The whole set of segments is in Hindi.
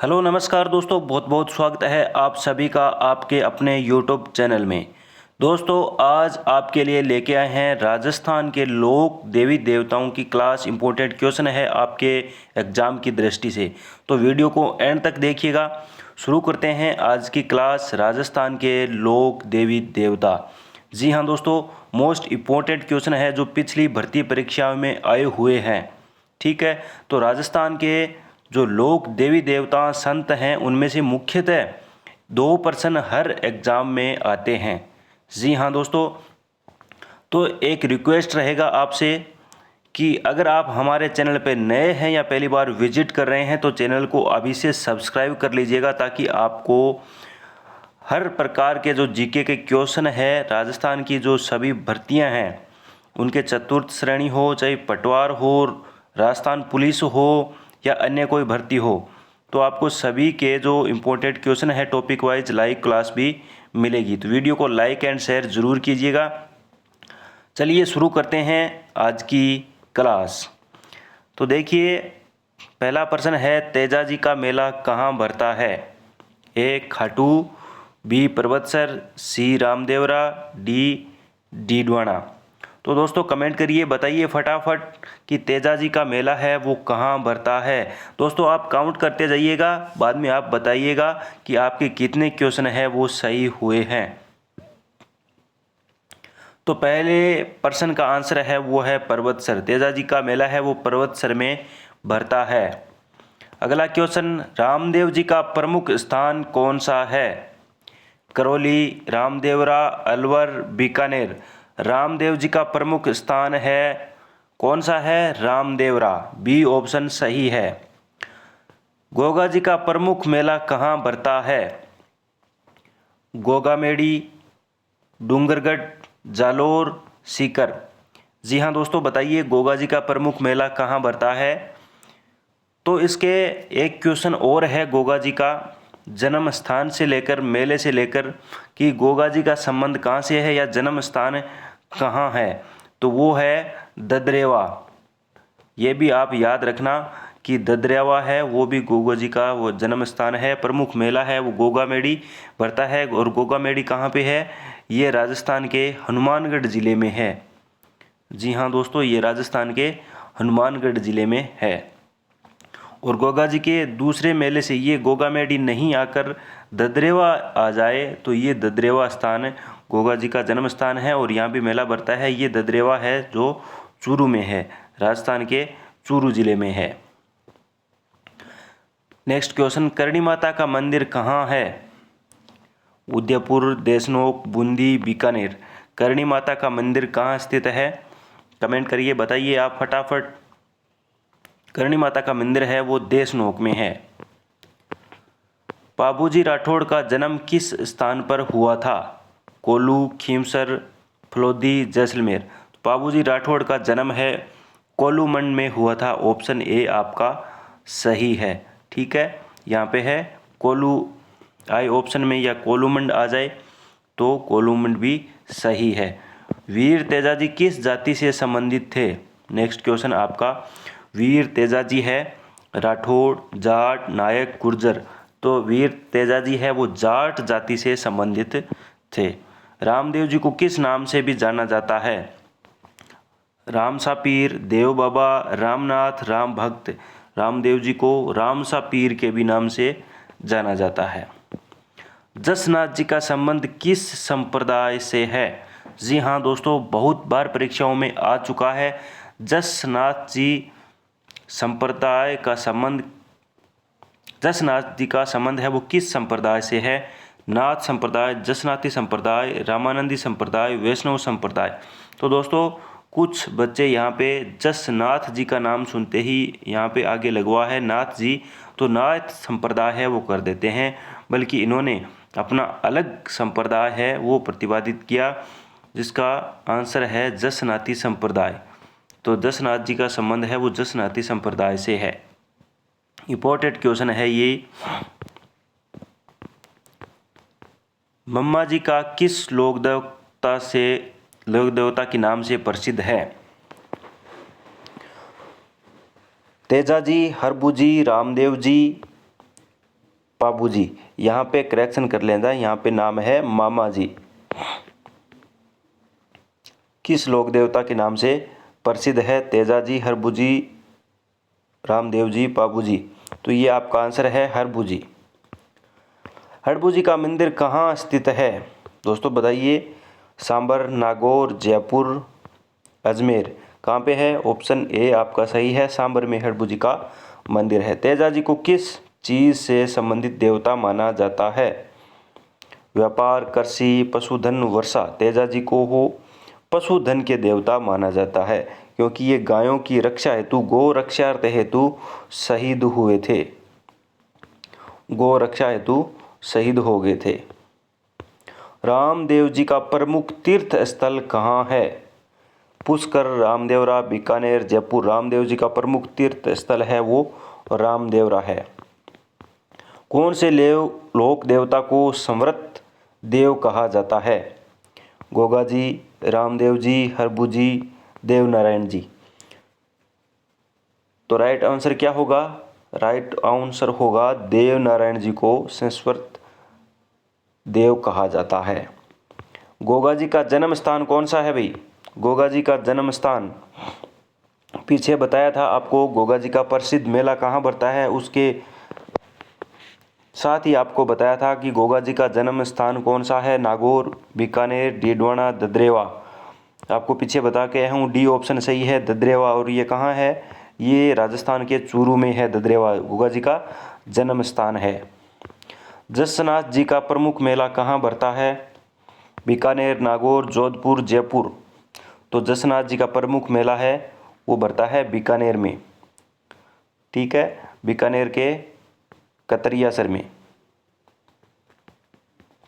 हेलो नमस्कार दोस्तों, बहुत बहुत स्वागत है आप सभी का आपके अपने यूट्यूब चैनल में। दोस्तों आज आपके लिए लेके आए हैं राजस्थान के लोक देवी देवताओं की क्लास। इंपॉर्टेंट क्वेश्चन है आपके एग्ज़ाम की दृष्टि से, तो वीडियो को एंड तक देखिएगा। शुरू करते हैं आज की क्लास, राजस्थान के लोक देवी देवता। जी हाँ दोस्तों, मोस्ट इम्पोर्टेंट क्वेश्चन है जो पिछली भर्ती परीक्षाओं में आए हुए हैं। ठीक है, तो राजस्थान के जो लोक देवी देवता संत हैं उनमें से मुख्यतः 2% हर एग्ज़ाम में आते हैं। जी हाँ दोस्तों, तो एक रिक्वेस्ट रहेगा आपसे कि अगर आप हमारे चैनल पर नए हैं या पहली बार विजिट कर रहे हैं तो चैनल को अभी से सब्सक्राइब कर लीजिएगा, ताकि आपको हर प्रकार के जो जीके के क्वेश्चन है, राजस्थान की जो सभी भर्तियां हैं उनके चतुर्थ श्रेणी हो, चाहे पटवार हो, राजस्थान पुलिस हो या अन्य कोई भर्ती हो, तो आपको सभी के जो इम्पोर्टेंट क्वेश्चन है टॉपिक वाइज लाइव क्लास भी मिलेगी। तो वीडियो को लाइक एंड शेयर ज़रूर कीजिएगा। चलिए शुरू करते हैं आज की क्लास। तो देखिए, पहला प्रश्न है, तेजाजी का मेला कहाँ भरता है? ए खाटू, बी परबतसर, सी रामदेवरा, डी डीडवाना। तो दोस्तों कमेंट करिए, बताइए फटाफट कि तेजाजी का मेला है वो कहाँ भरता है। दोस्तों आप काउंट करते जाइएगा, बाद में आप बताइएगा कि आपके कितने क्वेश्चन है वो सही हुए हैं। तो पहले प्रश्न का आंसर है वो है परबतसर। तेजाजी का मेला है वो परबतसर में भरता है। अगला क्वेश्चन, रामदेव जी का प्रमुख स्थान कौन सा है? करौली, रामदेवरा, अलवर, बीकानेर। रामदेव जी का प्रमुख स्थान है कौन सा है? रामदेवरा, बी ऑप्शन सही है। गोगा जी का प्रमुख मेला कहाँ भरता है? गोगामेड़ी, डूंगरगढ़, जालोर, सीकर। जी हाँ दोस्तों, बताइए गोगा जी का प्रमुख मेला कहाँ भरता है? तो इसके एक क्वेश्चन और है गोगा जी का जन्म स्थान से लेकर, मेले से लेकर कि गोगा जी का संबंध कहाँ से है या जन्म स्थान कहाँ है, तो वो है ददरेवा। ये भी आप याद रखना कि ददरेवा है वो भी गोगा जी का वो जन्म स्थान है। प्रमुख मेला है वो गोगा मेड़ी भरता है, और गोगा मेड़ी कहाँ पे है? ये राजस्थान के हनुमानगढ़ ज़िले में है। जी हाँ दोस्तों, ये राजस्थान के हनुमानगढ़ ज़िले में है। और गोगा जी के दूसरे मेले से ये गोगामेड़ी नहीं आकर ददरेवा आ जाए तो ये ददरेवा स्थान गोगा जी का जन्म स्थान है, और यहाँ भी मेला भरता है। ये ददरेवा है जो चूरू में है, राजस्थान के चूरू जिले में है। नेक्स्ट क्वेश्चन, करणी माता का मंदिर कहाँ है? उदयपुर, देशनोक, बूंदी, बीकानेर। करणी माता का मंदिर कहाँ स्थित है? कमेंट करिए, बताइए आप फटाफट। करणी माता का मंदिर है वो देशनोक में है। बाबूजी राठौड़ का जन्म किस स्थान पर हुआ था? कोल्लू, खीमसर, फलोदी, जैसलमेर। बाबूजी राठौड़ का जन्म है कोल्लूमंड में हुआ था। ऑप्शन ए आपका सही है। ठीक है, यहाँ पे है कोल्लू आई ऑप्शन में, या कोल्लूमंड आ जाए तो कोल्लूमंड भी सही है। वीर तेजाजी किस जाति से संबंधित थे? नेक्स्ट क्वेश्चन आपका, वीर तेजाजी है राठौड़, जाट, नायक, गुर्जर। तो वीर तेजाजी है वो जाट जाति से संबंधित थे। रामदेव जी को किस नाम से भी जाना जाता है? रामसा पीर, देव बाबा, रामनाथ, राम भक्त। रामदेव जी को रामसा पीर के भी नाम से जाना जाता है। जसनाथ जी का संबंध किस संप्रदाय से है? जी हाँ दोस्तों, बहुत बार परीक्षाओं में आ चुका है। जसनाथ जी संप्रदाय का संबंध, जसनाथ जी का संबंध है वो किस संप्रदाय से है? नाथ संप्रदाय, जसनाथी संप्रदाय, रामानंदी संप्रदाय, वैष्णव संप्रदाय। तो दोस्तों कुछ बच्चे यहाँ पे जसनाथ जी का नाम सुनते ही यहाँ पे आगे लगवा है नाथ जी, तो नाथ संप्रदाय है वो कर देते हैं, बल्कि इन्होंने अपना अलग संप्रदाय है वो प्रतिपादित किया, जिसका आंसर है जसनाथी संप्रदाय। तो जसनाथ जी का संबंध है वो जसनाथी संप्रदाय से है। इंपॉर्टेंट क्वेश्चन है ये। मम्मा जी का किस लोक देवता के नाम से प्रसिद्ध है? तेजाजी, हरबू जी, रामदेव जी, पाबू जी। यहाँ पे करेक्शन कर लेना, यहाँ पे नाम है मामा जी। किस लोक देवता के नाम से प्रसिद्ध है तेजाजी, हरबुजी, रामदेव जी, पाबू जी? तो ये आपका आंसर है हरबुजी। हरबुजी का मंदिर कहाँ स्थित है दोस्तों, बताइए। सांबर, नागौर, जयपुर, अजमेर, कहाँ पे है? ऑप्शन ए आपका सही है, सांबर में हरबुजी का मंदिर है। तेजाजी को किस चीज़ से संबंधित देवता माना जाता है? व्यापार, कृषि, पशुधन, वर्षा। तेजाजी को हो पशुधन के देवता माना जाता है, क्योंकि ये गायों की रक्षा हेतु, गौ रक्षार्थ हेतु शहीद हुए थे। गौ रक्षा हेतु शहीद हो गए थे। रामदेव जी का प्रमुख तीर्थ स्थल कहाँ है? पुष्कर, रामदेवरा, बीकानेर, जयपुर। रामदेव जी का प्रमुख तीर्थ स्थल है वो रामदेवरा है। कौन से लोक देवता को समृत देव कहा जाता है? गोगा जी, रामदेव जी, हरबुजी, देवनारायण जी। तो राइट आंसर क्या होगा? राइट आंसर होगा देवनारायण जी को संस्कृत देव कहा जाता है। गोगा जी का जन्म स्थान कौन सा है भाई? गोगा जी का जन्म स्थान पीछे बताया था आपको। गोगा जी का प्रसिद्ध मेला कहाँ बढ़ता है, उसके साथ ही आपको बताया था कि गोगा जी का जन्म स्थान कौन सा है। नागौर, बीकानेर, डीडवाना, ददरेवा। आपको पीछे बता के आया हूँ, डी ऑप्शन सही है, ददरेवा। और ये कहाँ है? ये राजस्थान के चूरू में है ददरेवा, गोगा जी का जन्म स्थान है। जसनाथ जी का प्रमुख मेला कहाँ बढ़ता है? बीकानेर, नागौर, जोधपुर, जयपुर। तो जसनाथ जी का प्रमुख मेला है वो बढ़ता है बीकानेर में। ठीक है, बीकानेर के कतरियासर में,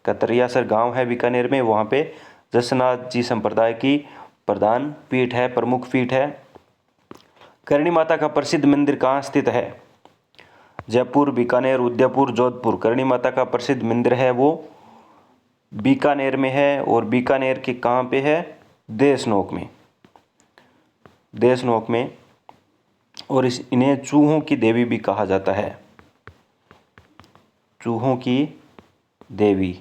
कतरियासर गांव है बीकानेर में, वहाँ पे जसनाथ जी संप्रदाय की प्रधान पीठ है, प्रमुख पीठ है। करणी माता का प्रसिद्ध मंदिर कहाँ स्थित है? जयपुर, बीकानेर, उदयपुर, जोधपुर। करणी माता का प्रसिद्ध मंदिर है वो बीकानेर में है। और बीकानेर के कहाँ पे है? देशनोक में, देशनोक में। और इन्हें चूहों की देवी भी कहा जाता है, चूहों की देवी,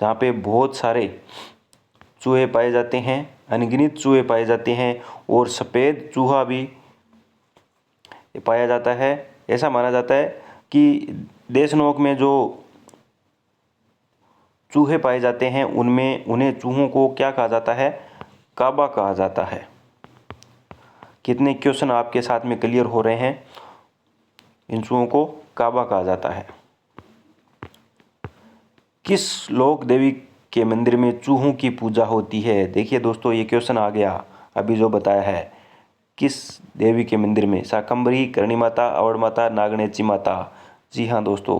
जहाँ पे बहुत सारे चूहे पाए जाते हैं, अनगिनत चूहे पाए जाते हैं। और सफ़ेद चूहा भी पाया जाता है। ऐसा माना जाता है कि देशनोक में जो चूहे पाए जाते हैं उन्हें चूहों को क्या कहा जाता है? काबा कहा जाता है। कितने क्वेश्चन आपके साथ में क्लियर हो रहे हैं? इन चूहों को काबा कहा जाता है। किस लोक देवी के मंदिर में चूहों की पूजा होती है? देखिए दोस्तों, ये क्वेश्चन आ गया अभी जो बताया है। किस देवी के मंदिर में? शाकंभरी, करणी माता, अवड़ माता, नागणेची माता। जी हाँ दोस्तों,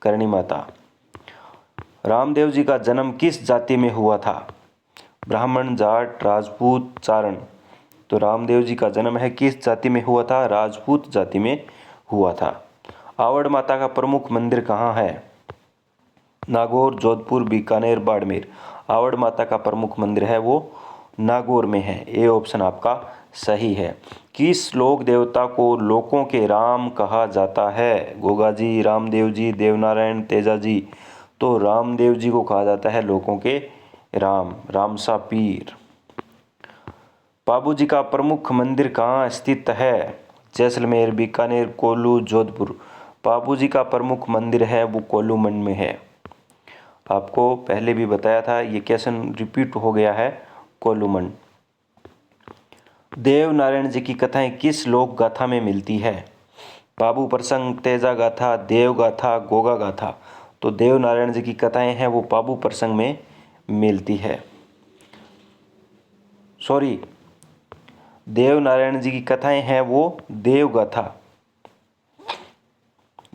करणी माता। रामदेव जी का जन्म किस जाति में हुआ था? ब्राह्मण, जाट, राजपूत, चारण। तो रामदेव जी का जन्म है किस जाति में हुआ था? राजपूत जाति में हुआ था। आवड़ माता का प्रमुख मंदिर कहाँ है? नागौर, जोधपुर, बीकानेर, बाड़मेर। आवड़ माता का प्रमुख मंदिर है वो नागौर में है। ए ऑप्शन आपका सही है। किस लोक देवता को लोकों के राम कहा जाता है? गोगा जी, रामदेव जी, देवनारायण, तेजा जी। तो रामदेव जी को कहा जाता है लोकों के राम, रामसा पीर। पाबू जी का प्रमुख मंदिर कहाँ स्थित है? जैसलमेर, बीकानेर, कोल्लू, जोधपुर। पाबू जी का प्रमुख मंदिर है वो कोल्लूमंड में है। आपको पहले भी बताया था, ये क्वेश्चन रिपीट हो गया है, कोल्लूमंड। देवनारायण जी की कथाएं किस लोक गाथा में मिलती है? बाबू प्रसंग, तेजा गाथा, देव गाथा, गोगा गाथा। तो देवनारायण जी की कथाएं हैं वो बाबू प्रसंग में मिलती है। सॉरी, देवनारायण जी की कथाएं हैं वो देव गाथा।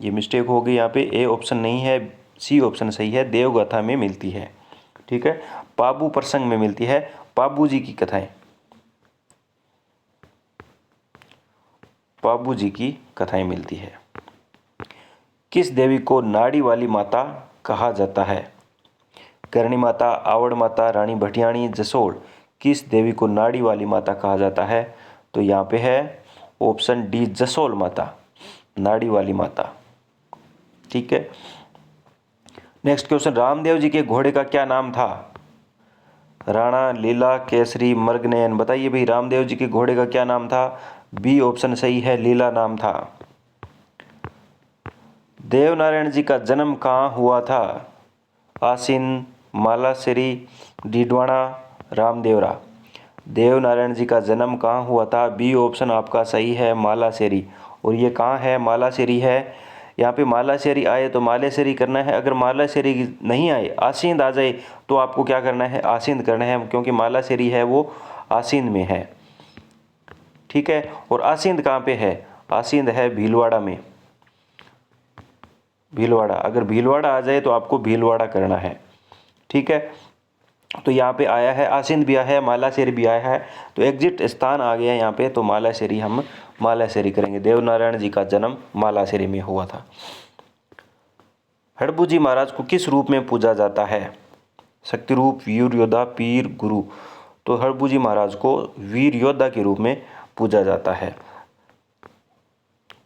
ये मिस्टेक हो गई यहाँ पे, ए ऑप्शन नहीं है, सी ऑप्शन सही है, देवगाथा में मिलती है। ठीक है, पाबू प्रसंग में मिलती है पाबू जी की कथाएं, पाबू जी की कथाएं मिलती है। किस देवी को नाड़ी वाली माता कहा जाता है? करणी माता, आवड़ माता, रानी भटियाणी, जसोल। किस देवी को नाड़ी वाली माता कहा जाता है? तो यहाँ पे है ऑप्शन डी, जसोल माता, नाड़ी वाली माता। ठीक है। नेक्स्ट क्वेश्चन, रामदेव जी के घोड़े का क्या नाम था? राणा, लीला, केसरी, मृगनयन। बताइए भाई, रामदेव जी के घोड़े का क्या नाम था? बी ऑप्शन सही है, लीला नाम था। देवनारायण जी का जन्म कहाँ हुआ था? आसीन, मालाश्री, डीडवाना, रामदेवरा। देवनारायण जी का जन्म कहाँ हुआ था? बी ऑप्शन आपका सही है, मालाश्री। और ये कहाँ है? मालाश्री है। यहाँ पे मालाश्री आए तो मालेश्वरी करना है, अगर मालाश्री नहीं आए, आसींद आ जाए, तो आपको क्या करना है? आसींद करना है, क्योंकि मालाश्री है वो आसींद में है। ठीक है। और आसींद कहाँ पे है? आसींद है भीलवाड़ा में। भीलवाड़ा, अगर भीलवाड़ा आ जाए तो आपको भीलवाड़ा करना है। ठीक है। तो यहाँ पे आया है, आसींद भी आया है, मालाश्री भी आया है, तो एग्जिट स्थान आ गया यहाँ पे, तो मालाश्री हम मालाश्री करेंगे। देवनारायण जी का जन्म मालाश्री में हुआ था। हड़बू जी महाराज को किस रूप में पूजा जाता है? शक्ति रूप, वीर योद्धा, पीर, गुरु। तो हड़बू जी महाराज को वीर योद्धा के रूप में पूजा जाता है।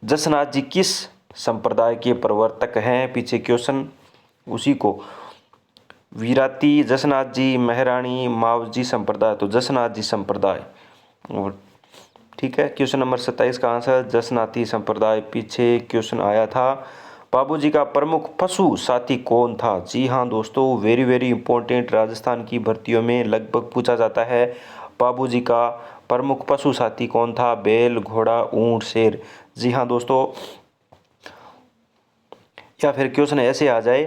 जसनाथ जी किस संप्रदाय के प्रवर्तक हैं? पीछे क्वेश्चन उसी को, वीराती, जसनाथ जी, महराणी, मावजी संप्रदाय। तो जसनाथ जी संप्रदाय। और ठीक है, क्वेश्चन नंबर 27 का आंसर जसनाती संप्रदाय। पीछे क्वेश्चन आया था, बाबूजी का प्रमुख पशु साथी कौन था? जी हाँ दोस्तों, वेरी वेरी इंपॉर्टेंट, राजस्थान की भर्तियों में लगभग पूछा जाता है। बाबूजी का प्रमुख पशु साथी कौन था? बैल, घोड़ा, ऊंट, शेर। जी हाँ दोस्तों, या फिर क्वेश्चन ऐसे आ जाए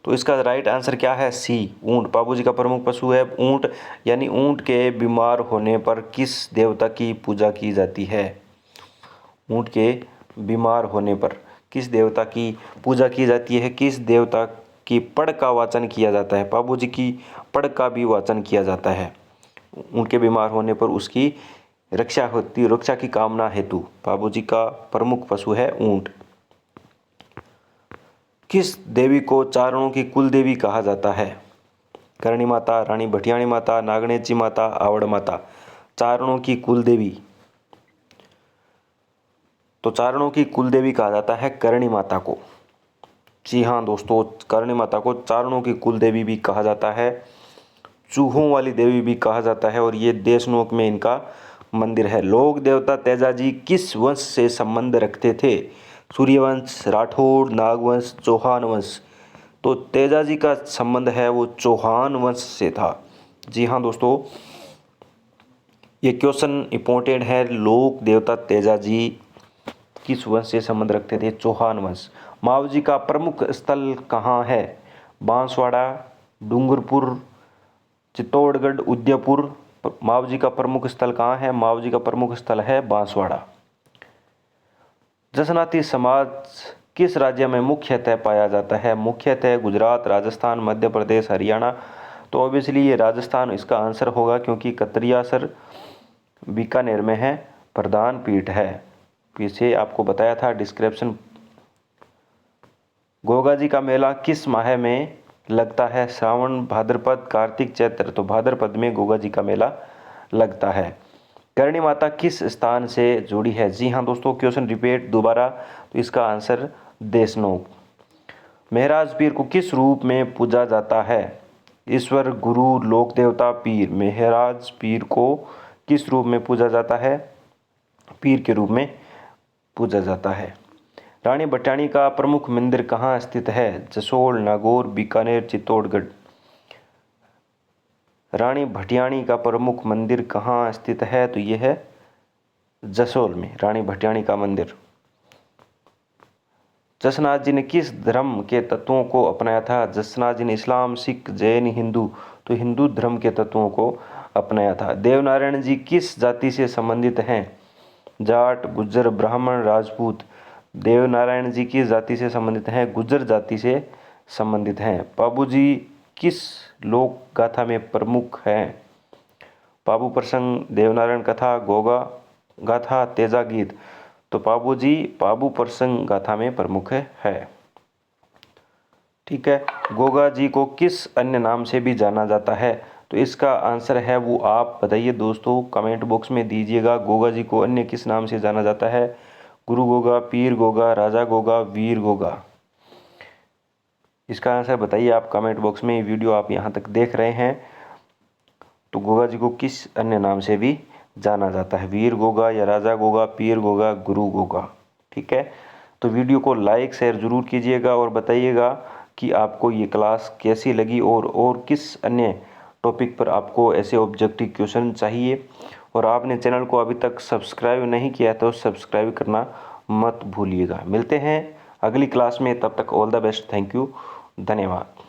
तो इसका राइट आंसर क्या है? सी, ऊंट। बाबूजी का प्रमुख पशु है ऊंट। यानी ऊंट के बीमार होने पर किस देवता की पूजा की जाती है? ऊंट के बीमार होने पर किस देवता की पूजा की जाती है? किस देवता की पढ़ का वाचन किया जाता है? बाबूजी की पढ़ का भी वाचन किया जाता है। ऊंट के बीमार होने पर उसकी रक्षा होती, रक्षा की कामना हेतु बाबूजी का प्रमुख पशु है ऊंट। किस देवी को चारणों की कुल देवी कहा जाता है? करणी माता, रानी भटियाणी माता, नागणेची माता, आवड़ माता। चारणों की कुल देवी, तो चारणों की कुल देवी कहा जाता है करणी माता को। जी हाँ दोस्तों, करणी माता को चारणों की कुल देवी भी कहा जाता है, चूहों वाली देवी भी कहा जाता है, और ये देशनोक में इनका मंदिर है। लोक देवता तेजाजी किस वंश से संबंध रखते थे? सूर्यवंश, राठौड़, नागवंश, चौहान वंश। तो तेजाजी का संबंध है वो चौहान वंश से था। जी हाँ दोस्तों, ये क्वेश्चन इंपॉर्टेंट है। लोक देवता तेजाजी किस वंश से संबंध रखते थे? चौहान वंश। मावजी का प्रमुख स्थल कहाँ है? बांसवाड़ा, डूंगरपुर, चित्तौड़गढ़, उदयपुर। मावजी का प्रमुख स्थल कहाँ है? मावजी का प्रमुख स्थल है बांसवाड़ा। जसनाती समाज किस राज्य में मुख्यतः पाया जाता है? मुख्यतः गुजरात, राजस्थान, मध्य प्रदेश, हरियाणा। तो ऑब्वियसली ये राजस्थान इसका आंसर होगा, क्योंकि कतरियासर बीकानेर में है, प्रधान पीठ है। पीछे आपको बताया था डिस्क्रिप्शन। गोगा जी का मेला किस माह में लगता है? श्रावण, भाद्रपद, कार्तिक, चैत्र। तो भाद्रपद में गोगा जी का मेला लगता है। करणी माता किस स्थान से जुड़ी है? जी हाँ दोस्तों, क्वेश्चन रिपीट दोबारा, तो इसका आंसर देशनोक। महराज पीर को किस रूप में पूजा जाता है? ईश्वर, गुरु, लोक देवता, पीर। महराज पीर को किस रूप में पूजा जाता है? पीर के रूप में पूजा जाता है। रानी भटियाणी का प्रमुख मंदिर कहाँ स्थित है? जसोल, नागौर, बीकानेर, चित्तौड़गढ़। रानी भटियाणी का प्रमुख मंदिर कहाँ स्थित है? तो यह है जसोल में, रानी भटियाणी का मंदिर। जसनाथ जी ने किस धर्म के तत्वों को अपनाया था? जसनाथ जी ने इस्लाम, सिख, जैन, हिंदू। तो हिंदू धर्म के तत्वों को अपनाया था। देवनारायण जी किस जाति से संबंधित हैं? जाट, गुज्जर, ब्राह्मण, राजपूत। देवनारायण जी किस जाति से संबंधित हैं? गुज्जर जाति से संबंधित हैं। बाबूजी किस लोक गाथा में प्रमुख हैं? बाबू प्रसंग, देवनारायण कथा, गोगा गाथा, तेजा गीत। तो बाबूजी बाबू प्रसंग गाथा में प्रमुख है। ठीक है। गोगा जी को किस अन्य नाम से भी जाना जाता है? तो इसका आंसर है वो आप बताइए दोस्तों, कमेंट बॉक्स में दीजिएगा। गोगा जी को अन्य किस नाम से जाना जाता है? गुरु गोगा, पीर गोगा, राजा गोगा, वीर गोगा। इसका आंसर बताइए आप कमेंट बॉक्स में। वीडियो आप यहाँ तक देख रहे हैं तो गोगा जी को किस अन्य नाम से भी जाना जाता है? वीर गोगा या राजा गोगा, पीर गोगा, गुरु गोगा। ठीक है, तो वीडियो को लाइक शेयर ज़रूर कीजिएगा और बताइएगा कि आपको ये क्लास कैसी लगी और किस अन्य टॉपिक पर आपको ऐसे ऑब्जेक्टिव क्वेश्चन चाहिए। और आपने चैनल को अभी तक सब्सक्राइब नहीं किया तो सब्सक्राइब करना मत भूलिएगा। मिलते हैं अगली क्लास में, तब तक all the best. Thank you, धन्यवाद।